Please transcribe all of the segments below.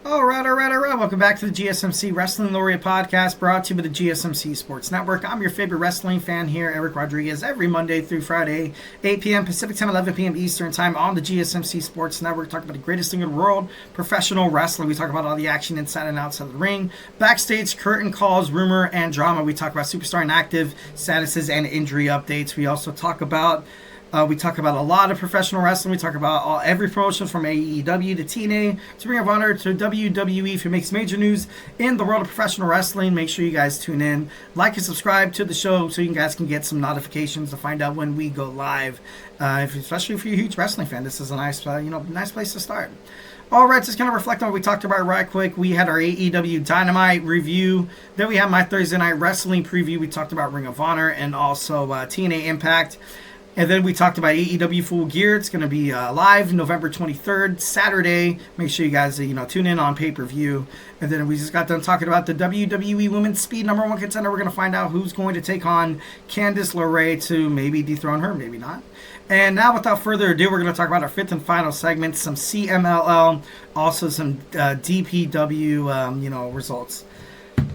All right. Welcome back to the GSMC Wrestling Laureate podcast, brought to you by the GSMC Sports Network. I'm your favorite wrestling fan here, Eric Rodriguez, every Monday through Friday, 8 p.m. Pacific Time, 11 p.m. Eastern Time on the GSMC Sports Network. Talk about the greatest thing in the world, professional wrestling. We talk about all the action inside and outside of the ring, backstage, curtain calls, rumor, and drama. We talk about superstar and active statuses and injury updates. We also talk about a lot of professional wrestling. We talk about every promotion from AEW to TNA to Ring of Honor to WWE. If it makes major news in the world of professional wrestling, make sure you guys tune in, like and subscribe to the show so you guys can get some notifications to find out when we go live. Especially if you're a huge wrestling fan, this is a nice place to start. All right, just kind of reflect on what we talked about right quick. We had our AEW Dynamite review. Then we had my Thursday Night Wrestling preview. We talked about Ring of Honor and also TNA Impact. And then we talked about AEW Full Gear. It's going to be live November 23rd, Saturday. Make sure you guys tune in on pay-per-view. And then we just got done talking about the WWE Women's Speed #1 contender. We're going to find out who's going to take on Candice LeRae to maybe dethrone her, maybe not. And now, without further ado, we're going to talk about our fifth and final segment, some CMLL, also some DPW, results.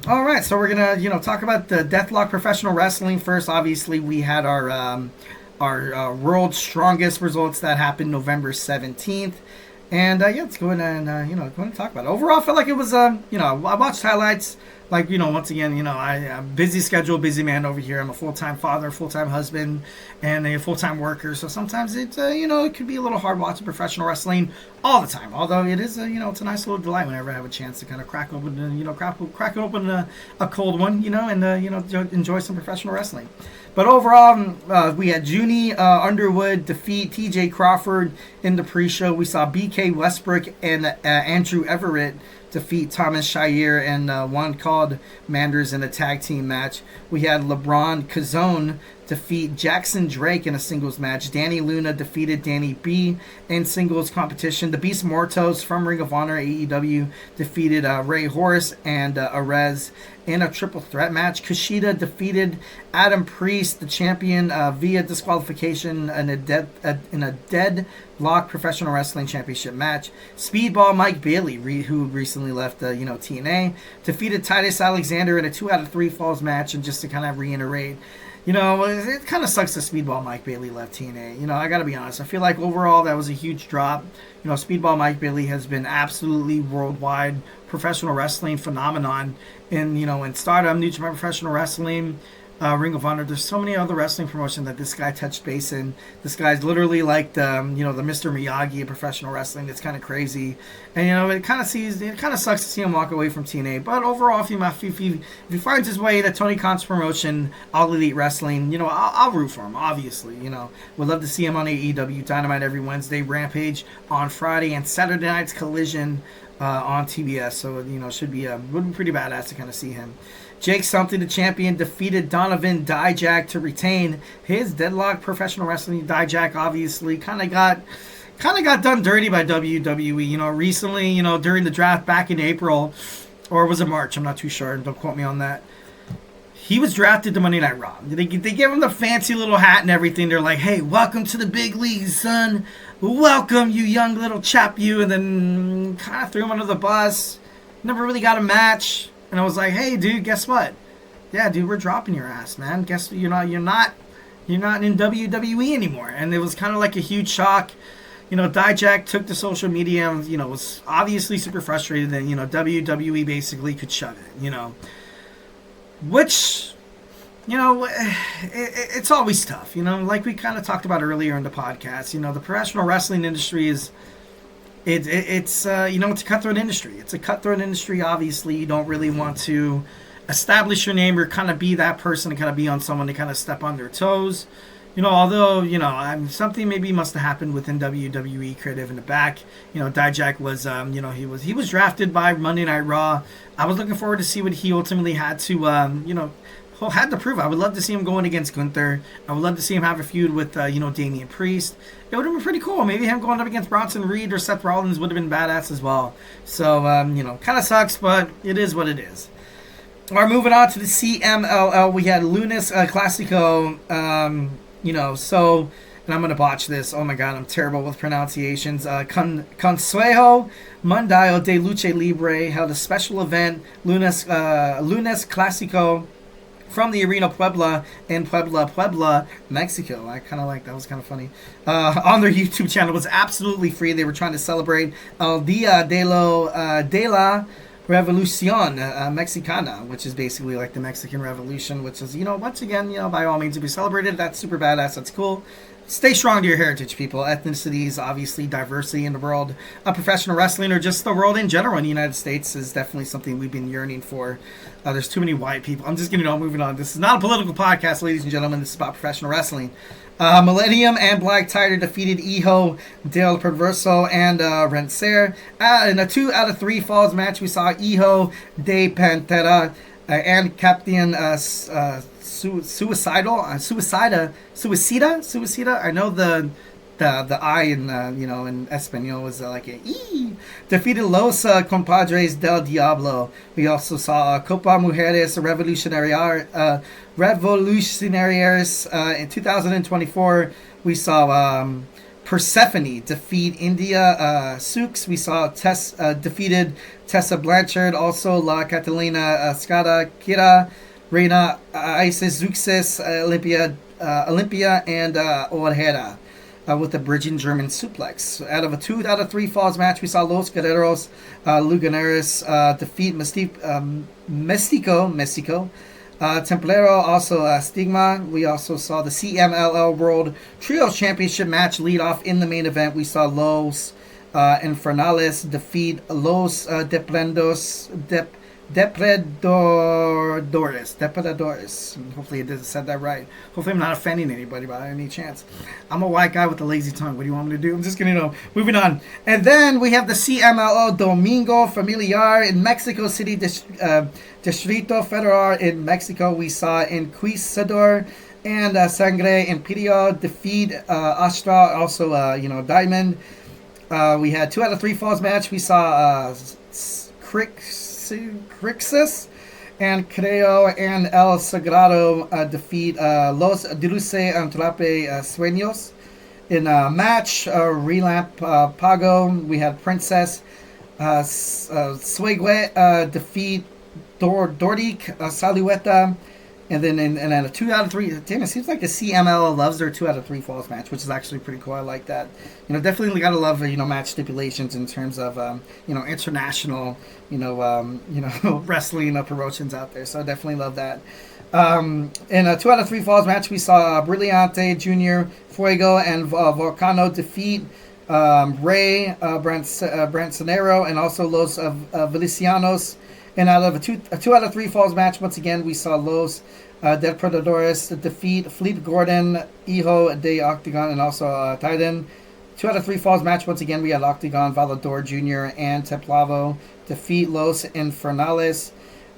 All right, so we're going to, talk about the Deathlock Professional Wrestling first. Obviously, we had our world's strongest results that happened November 17th. And let's go ahead and talk about it. Overall, I felt like it was I watched highlights. Once again, I'm busy schedule, busy man over here. I'm a full-time father, full-time husband, and a full-time worker. So sometimes it could be a little hard watching professional wrestling all the time. Although it is, it's a nice little delight whenever I have a chance to kind of crack open a cold one, and enjoy some professional wrestling. But overall, we had Junie Underwood defeat TJ Crawford in the pre-show. We saw BK Westbrook and Andrew Everett defeat Thomas Shire and one called Manders in a tag team match. We had LeBron Cazone defeat Jackson Drake in a singles match. Danny Luna defeated Danny B in singles competition. The Beast Mortos from Ring of Honor AEW defeated Ray Horace and Arez in a triple threat match. Kushida defeated Adam Priest, the champion, via disqualification in a deadlock professional wrestling championship match. Speedball Mike Bailey, who recently left TNA, defeated Titus Alexander in a 2 out of 3 falls match. And just to kind of reiterate, it kind of sucks that Speedball Mike Bailey left TNA. I got to be honest. I feel like overall that was a huge drop. Speedball Mike Bailey has been absolutely worldwide professional wrestling phenomenon in Stardom, New Japan Professional Wrestling, Ring of Honor. There's so many other wrestling promotions that this guy touched base in. This guy's literally like the Mr. Miyagi of professional wrestling. It's kind of crazy, and it kind of sucks to see him walk away from TNA. But overall, if he finds his way to Tony Khan's promotion, All Elite Wrestling, I'll root for him. Obviously, would love to see him on AEW Dynamite every Wednesday, Rampage on Friday, and Saturday night's Collision on TBS. So would be pretty badass to kind of see him. Jake Something, the champion, defeated Donovan Dijak to retain his Deadlock Professional Wrestling. Dijak obviously kind of got done dirty by WWE. Recently, during the draft back in April, or was it March? I'm not too sure. Don't quote me on that. He was drafted to Monday Night Raw. They give him the fancy little hat and everything. They're like, "Hey, welcome to the big leagues, son. Welcome, you young little chap, you." And then kind of threw him under the bus. Never really got a match. And I was like, "Hey, dude, guess what? Yeah, dude, we're dropping your ass, man. Guess you're not in WWE anymore." And it was kind of like a huge shock. Dijak took to social media and was obviously super frustrated that WWE basically could shove it. Which it's always tough. Like we kind of talked about earlier in the podcast. The professional wrestling industry is. It's a cutthroat industry. It's a cutthroat industry. Obviously, you don't really want to establish your name or kind of be that person to kind of be on someone to kind of step on their toes. Although something maybe must have happened within WWE creative in the back. Dijak was he was drafted by Monday Night Raw. I was looking forward to see what he ultimately had to prove. I would love to see him going against Gunther. I would love to see him have a feud with Damian Priest. It would have been pretty cool. Maybe him going up against Bronson Reed or Seth Rollins would have been badass as well. So kind of sucks, but it is what it is. All right, moving on to the CMLL, we had Lunes Classico. So and I'm going to botch this. Oh my god, I'm terrible with pronunciations. Consejo Mundial de Lucha Libre held a special event, Lunes Classico, from the Arena Puebla in Puebla, Mexico. I kind of like that. Was kind of funny. On their YouTube channel. It was absolutely free. They were trying to celebrate El Dia de la Revolucion Mexicana, which is basically like the Mexican Revolution, which is, once again, by all means to be celebrated. That's super badass. That's cool. Stay strong to your heritage, people. Ethnicities, obviously, diversity in the world of professional wrestling, or just the world in general in the United States, is definitely something we've been yearning for. There's too many white people. I'm just getting on, moving on. This is not a political podcast, ladies and gentlemen. This is about professional wrestling. Millennium and Black Tiger defeated Hijo del Perverso and Renser. In a 2 out of 3 falls match, we saw Hijo de Pantera and Captain Suicida. I know the I in in Espanol was like a E. Defeated Los Compadres del Diablo. We also saw Copa Mujeres Revolucionarias in 2024. We saw Persephone defeat India Sux. We saw Tess defeated Tessa Blanchard. Also La Catalina Escada Kira, Reina Isis Zuxis, Olympia and Ojeda. With the bridging German suplex. Out of a 2 out of 3 falls match, we saw Los Guerreros Luganeros defeat Mexico. Templero, also Stigma. We also saw the CMLL World Trios Championship match lead off in the main event. We saw Los Infernales defeat Los Depredadores. Hopefully I said that right. Hopefully I'm not offending anybody by any chance. I'm a white guy with a lazy tongue. What do you want me to do? I'm just gonna moving on. And then we have the CMLL Domingo Familiar in Mexico City, Distrito Federal in Mexico. We saw Inquisidor and Sangre Imperio defeat Astra, also Diamond. We had 2 out of 3 falls match. We saw Crixus and Creo and El Sagrado defeat Los Dulce Antrape Sueños. In a match, Relamp Pago, we had Princess Suegue defeat Dordic Salueta. And then in a 2 out of 3, damn, it seems like the CML loves their 2 out of 3 falls match, which is actually pretty cool. I like that. Definitely gotta love match stipulations in terms of international wrestling promotions out there. So I definitely love that. In a 2 out of 3 falls match, we saw Brillante Jr., Fuego, and Volcano defeat Rey Brancenero and also Los Felicianos. And out of a 2 out of 3 falls match, once again, we saw Los Depredadores defeat Felipe Gordon, Hijo de Octagon, and also Titan. 2 out of 3 falls match, once again, we had Octagon, Valador Jr., and Templavo defeat Los Infernales.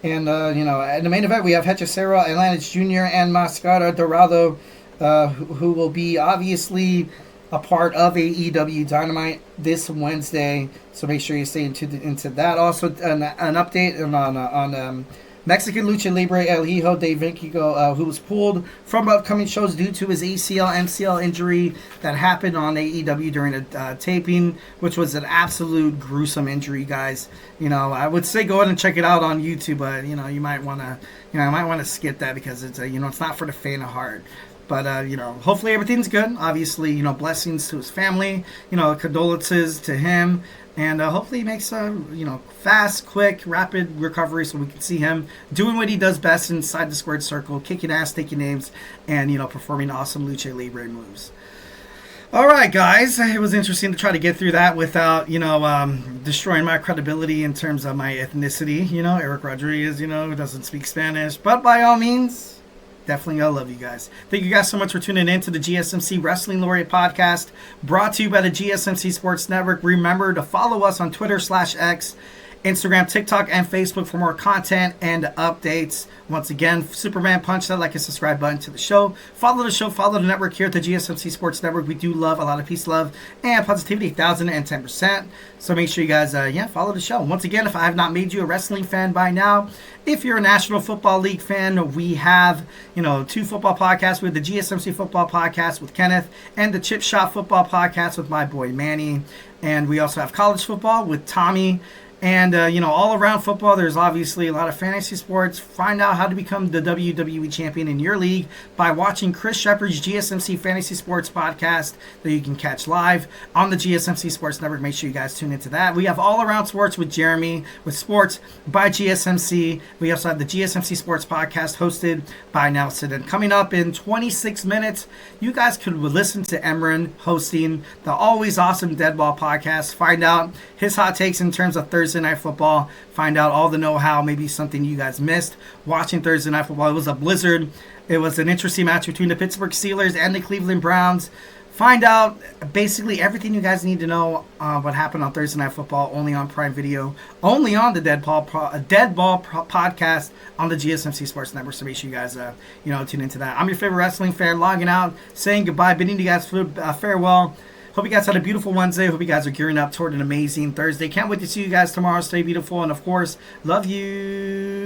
And, in the main event, we have Hechicero, Atlantis Jr., and Mascara Dorado, who will be obviously a part of AEW Dynamite this Wednesday, so make sure you stay into that. Also, an update on Mexican Lucha Libre El Hijo de Vincigo, who was pulled from upcoming shows due to his ACL, MCL injury that happened on AEW during a taping, which was an absolute gruesome injury, guys. I would say go ahead and check it out on YouTube, but you might want to skip that because it's it's not for the faint of heart. But, hopefully everything's good. Obviously, blessings to his family, condolences to him. And hopefully he makes a, fast, quick, rapid recovery so we can see him doing what he does best inside the squared circle, kicking ass, taking names, and, performing awesome Lucha Libre moves. All right, guys. It was interesting to try to get through that without, destroying my credibility in terms of my ethnicity. Eric Rodriguez, who doesn't speak Spanish. But by all means, definitely I love you guys. Thank you guys so much for tuning in to the GSMC Wrestling Laureate podcast, brought to you by the GSMC Sports Network. Remember to follow us on Twitter /X Instagram, TikTok, and Facebook for more content and updates. Once again, Superman, punch that like and subscribe button to the show. Follow the show, follow the network here at the GSMC Sports Network. We do love a lot of peace, love, and positivity, 1,010%. So make sure you guys, follow the show. Once again, if I have not made you a wrestling fan by now, if you're a National Football League fan, we have, 2 football podcasts. We have the GSMC Football Podcast with Kenneth and the Chip Shot Football Podcast with my boy Manny. And we also have college football with Tommy. And, all around football, there's obviously a lot of fantasy sports. Find out how to become the WWE champion in your league by watching Chris Shepard's GSMC Fantasy Sports podcast that you can catch live on the GSMC Sports Network. Make sure you guys tune into that. We have All Around Sports with Jeremy, with Sports by GSMC. We also have the GSMC Sports podcast hosted by Nelson. And coming up in 26 minutes, you guys could listen to Emran hosting the always awesome Dead Ball podcast. Find out his hot takes in terms of Thursday Night Football. Find out all the know-how, maybe something you guys missed watching Thursday Night Football. It was a blizzard. It was an interesting match between the Pittsburgh Steelers and the Cleveland Browns. Find out basically everything you guys need to know what happened on Thursday Night Football, only on Prime Video, only on the Dead Ball podcast on the GSMC Sports Network. So make sure you guys, tune into that. I'm your favorite wrestling fan, logging out, saying goodbye, bidding you guys farewell. Hope you guys had a beautiful Wednesday. Hope you guys are gearing up toward an amazing Thursday. Can't wait to see you guys tomorrow. Stay beautiful. And, of course, love you.